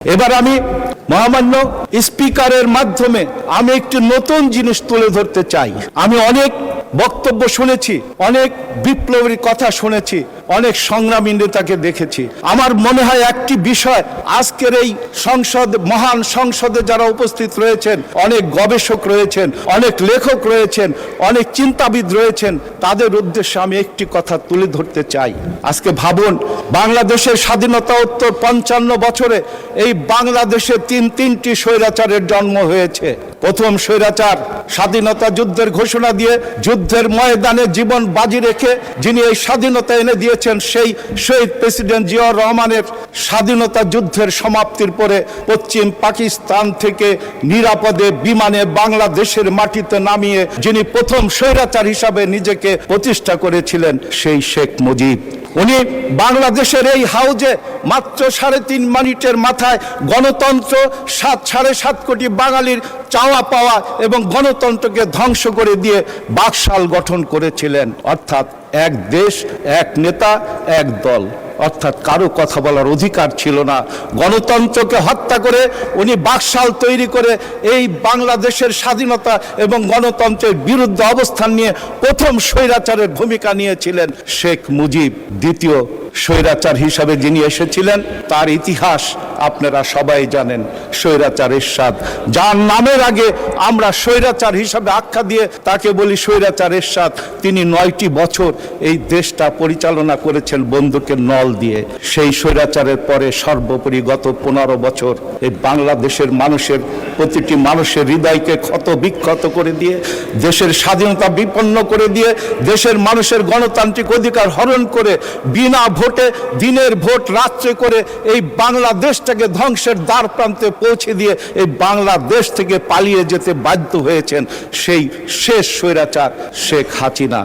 এবার আমি মহামান্য স্পিকারের মাধ্যমে আমি একটি নতুন জিনিস তুলে ধরতে চাই। আমি অনেক বক্তব্য শুনেছি, অনেক বিপ্লবী কথা শুনেছি, অনেক সংগ্রামী নেতাকে দেখেছি। আমার মনে হয় একটি বিষয় আজকের এই মহান সংসদে যারা উপস্থিত রয়েছেন, অনেক গবেষক রয়েছেন, অনেক লেখক রয়েছেন, অনেক চিন্তাবিদ রয়েছেন, তাদের উদ্দেশ্যে আমি একটি কথা তুলে ধরতে চাই। আজকে ভাবুন, বাংলাদেশের স্বাধীনতা উত্তর 55 বছরে এই বাংলাদেশে তিনটি স্বৈরাচারের জন্ম হয়েছে। প্রথম স্বৈরাচার স্বাধীনতা যুদ্ধের ঘোষণা দিয়ে যুদ্ধের ময়দানে জীবন বাজি রেখে যিনি এই স্বাধীনতা এনে দিয়েছেন, সেই শহীদ প্রেসিডেন্ট জিয়াউর রহমানের স্বাধীনতা যুদ্ধের সমাপ্তির পরে পশ্চিম পাকিস্তান থেকে নিরাপদে বিমানে বাংলাদেশের মাটিতে নামিয়ে যিনি প্রথম স্বৈরাচার হিসাবে নিজেকে প্রতিষ্ঠা করেছিলেন, সেই শেখ মুজিব। উনি বাংলাদেশের এই হাউজে মাত্র 3.5 মিনিটের মাথায় গণতন্ত্র 7.5 কোটি বাঙালির চাওয়া পাওয়া এবং গণতন্ত্রকে ধ্বংস করে দিয়ে বাকশাল গঠন করেছিলেন। অর্থাৎ এক দেশ, এক নেতা, এক দল, অর্থাৎ কারো কথা বলার অধিকার ছিল না। গণতন্ত্রকে হত্যা করে উনি বাকশাল তৈরি করে এই বাংলাদেশের স্বাধীনতা এবং গণতন্ত্রের বিরুদ্ধে অবস্থান নিয়ে প্রথম স্বৈরাচারের ভূমিকা নিয়েছিলেন শেখ মুজিব। দ্বিতীয় স্বৈরাচার হিসাবে যিনি এসেছিলেন, তার ইতিহাস আপনারা সবাই জানেন, স্বৈরাচার এরশাদ, যার নামের আগে আমরা স্বৈরাচার হিসাবে আখ্যা দিয়ে তাকে বলি স্বৈরাচার এরশাদ। তিনি 9টি বছর এই দেশটা পরিচালনা করেছেন বন্দুকের নল দিয়ে। সেই স্বৈরাচারের পরে সর্বোপরি গত 15 বছর এই বাংলাদেশের মানুষের প্রতিটি মানুষের হৃদয়কে ক্ষত বিক্ষত করে দিয়ে, দেশের স্বাধীনতা বিপন্ন করে দিয়ে, দেশের মানুষের গণতান্ত্রিক অধিকার হরণ করে, বিনা ভোটে দিনের ভোট রাত্রে করে এই বাংলাদেশটাকে ধ্বংসের দ্বার প্রান্তে পৌঁছে দিয়ে এই বাংলাদেশ থেকে পালিয়ে যেতে বাধ্য হয়েছেন সেই শেষ স্বৈরাচার শেখ হাসিনা।